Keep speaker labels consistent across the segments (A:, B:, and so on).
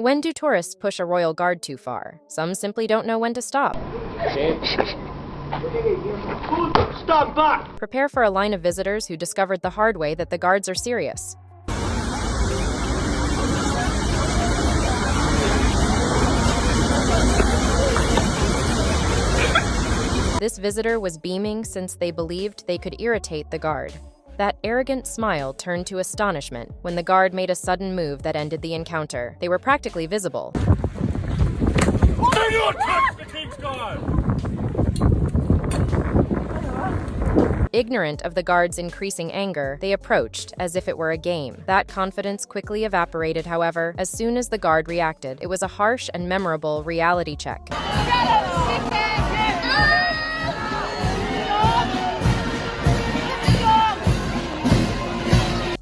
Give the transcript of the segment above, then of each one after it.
A: When do tourists push a royal guard too far? Some simply don't know when to stop.
B: Stand back!
A: Prepare for a line of visitors who discovered the hard way that the guards are serious. This visitor was beaming since they believed they could irritate the guard. That arrogant smile turned to astonishment when the guard made a sudden move that ended the encounter. They were practically visible.
B: Do not touch the King's Guard!
A: Ignorant of the guard's increasing anger, they approached as if it were a game. That confidence quickly evaporated, however, as soon as the guard reacted. It was a harsh and memorable reality check.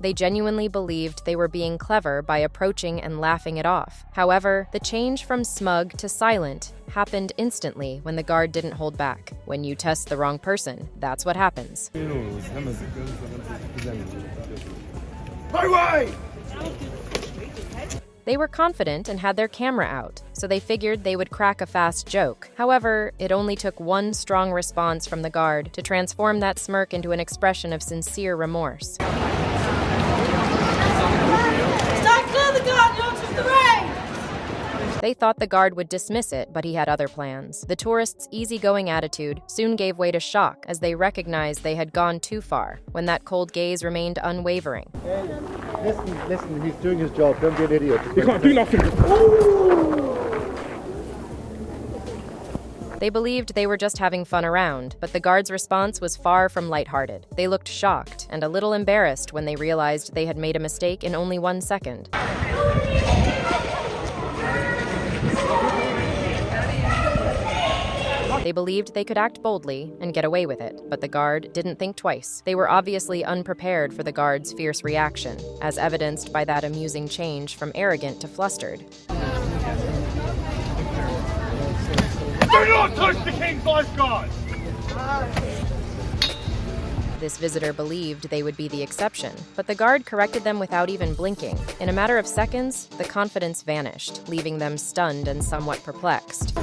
A: They genuinely believed they were being clever by approaching and laughing it off. However, the change from smug to silent happened instantly when the guard didn't hold back. When you test the wrong person, that's what happens.
B: Highway!
A: They were confident and had their camera out, so they figured they would crack a fast joke. However, it only took one strong response from the guard to transform that smirk into an expression of sincere remorse. They thought the guard would dismiss it, but he had other plans. The tourists' easygoing attitude soon gave way to shock as they recognized they had gone too far, when that cold gaze remained unwavering.
C: Hey, listen, he's doing his job. Don't be an idiot.
B: You can't do nothing!
A: They believed they were just having fun around, but the guard's response was far from lighthearted. They looked shocked and a little embarrassed when they realized they had made a mistake in only 1 second. They believed they could act boldly and get away with it, but the guard didn't think twice. They were obviously unprepared for the guard's fierce reaction, as evidenced by that amusing change from arrogant to flustered.
B: Do not touch the King's lifeguards!
A: This visitor believed they would be the exception, but the guard corrected them without even blinking. In a matter of seconds, the confidence vanished, leaving them stunned and somewhat perplexed.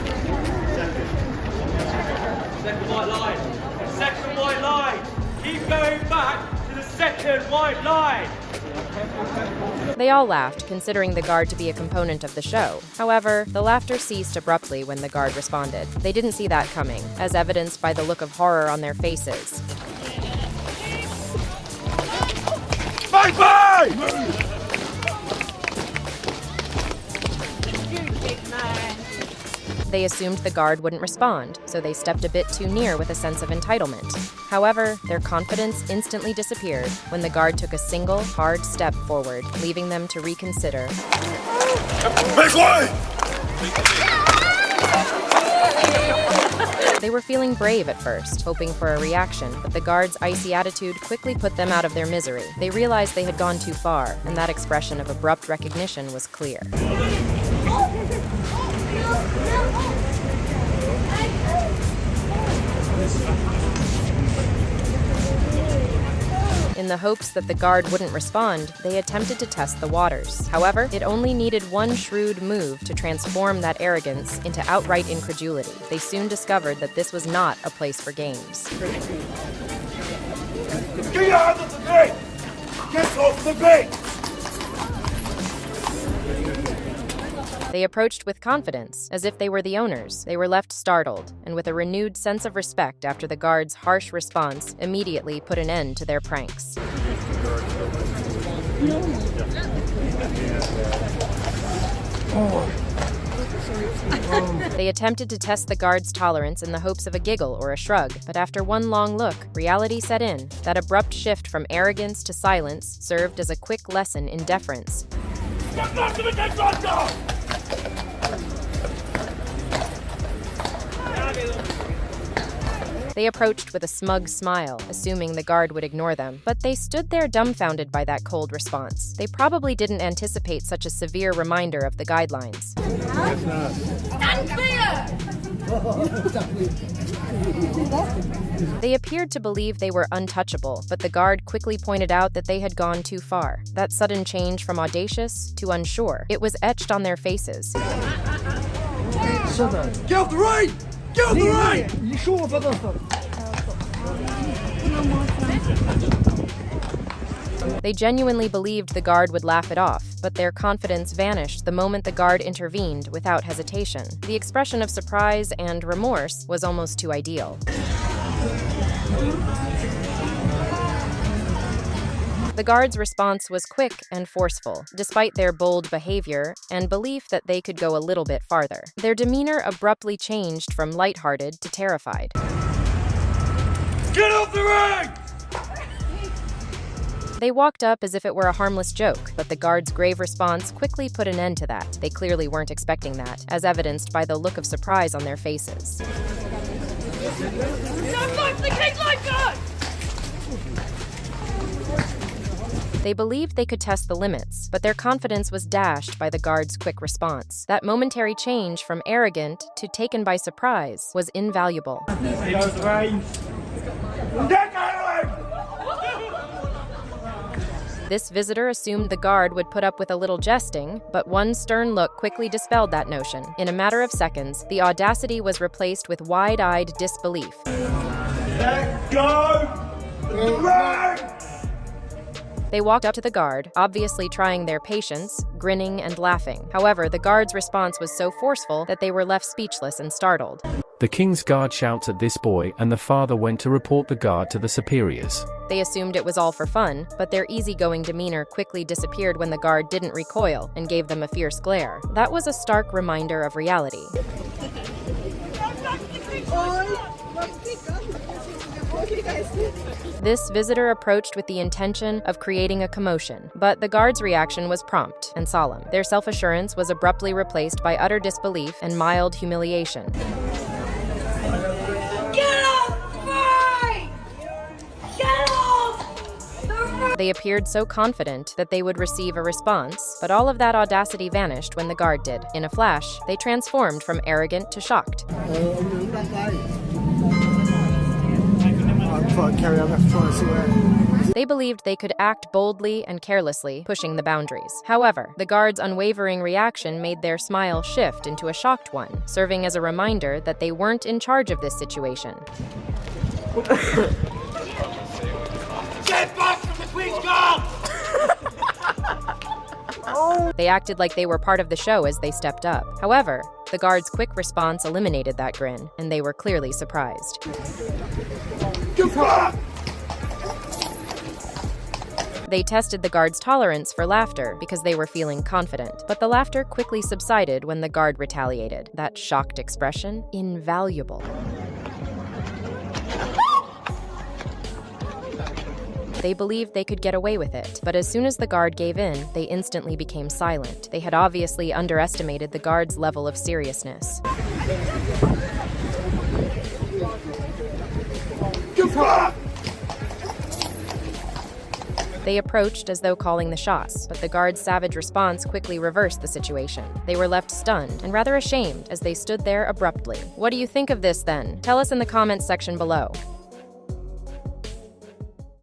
D: Second white line. Second white line. Keep going back to the second white line.
A: They all laughed, considering the guard to be a component of the show. However, the laughter ceased abruptly when the guard responded. They didn't see that coming, as evidenced by the look of horror on their faces.
B: Bye-bye!
A: They assumed the guard wouldn't respond, so they stepped a bit too near with a sense of entitlement. However, their confidence instantly disappeared when the guard took a single, hard step forward, leaving them to reconsider.
B: Make way!
A: They were feeling brave at first, hoping for a reaction, but the guard's icy attitude quickly put them out of their misery. They realized they had gone too far, and that expression of abrupt recognition was clear. In the hopes that the guard wouldn't respond, they attempted to test the waters. However, it only needed one shrewd move to transform that arrogance into outright incredulity. They soon discovered that this was not a place for games.
B: Get out of the gate! Get off the gate!
A: They approached with confidence, as if they were the owners. They were left startled, and with a renewed sense of respect after the guard's harsh response, immediately put an end to their pranks. They attempted to test the guard's tolerance in the hopes of a giggle or a shrug, but after one long look, reality set in. That abrupt shift from arrogance to silence served as a quick lesson in deference.
B: Get back to the gate right now!
A: They approached with a smug smile, assuming the guard would ignore them, but they stood there dumbfounded by that cold response. They probably didn't anticipate such a severe reminder of the guidelines.
E: Stand clear!
A: They appeared to believe they were untouchable, but the guard quickly pointed out that they had gone too far. That sudden change from audacious to unsure, it was etched on their faces.
E: Get off the right! Get off the right!
A: They genuinely believed the guard would laugh it off, but their confidence vanished the moment the guard intervened without hesitation. The expression of surprise and remorse was almost too ideal. The guards' response was quick and forceful, despite their bold behavior and belief that they could go a little bit farther. Their demeanor abruptly changed from lighthearted to terrified.
E: Get off the right!
A: They walked up as if it were a harmless joke, but the guards' grave response quickly put an end to that. They clearly weren't expecting that, as evidenced by the look of surprise on their faces. They believed they could test the limits, but their confidence was dashed by the guards' quick response. That momentary change from arrogant to taken by surprise was invaluable. This visitor assumed the guard would put up with a little jesting, but one stern look quickly dispelled that notion. In a matter of seconds, the audacity was replaced with wide-eyed disbelief.
E: Let go!
A: They walked up to the guard, obviously trying their patience, grinning and laughing. However, the guard's response was so forceful that they were left speechless and startled.
F: The king's guard shouts at this boy, and the father went to report the guard to the superiors.
A: They assumed it was all for fun, but their easygoing demeanor quickly disappeared when the guard didn't recoil and gave them a fierce glare. That was a stark reminder of reality. This visitor approached with the intention of creating a commotion, but the guard's reaction was prompt and solemn. Their self-assurance was abruptly replaced by utter disbelief and mild humiliation. They appeared so confident that they would receive a response, but all of that audacity vanished when the guard did. In a flash, they transformed from arrogant to shocked. They believed they could act boldly and carelessly, pushing the boundaries. However, the guard's unwavering reaction made their smile shift into a shocked one, serving as a reminder that they weren't in charge of this situation.
E: Get back from the Queen's Guard!
A: They acted like they were part of the show as they stepped up. However, the guard's quick response eliminated that grin, and they were clearly surprised.
E: Get back!
A: They tested the guard's tolerance for laughter because they were feeling confident, but the laughter quickly subsided when the guard retaliated. That shocked expression, invaluable. They believed they could get away with it, but as soon as the guard gave in, they instantly became silent. They had obviously underestimated the guard's level of seriousness.
E: Get back!
A: They approached as though calling the shots, but the guard's savage response quickly reversed the situation. They were left stunned and rather ashamed as they stood there abruptly. What do you think of this then? Tell us in the comments section below.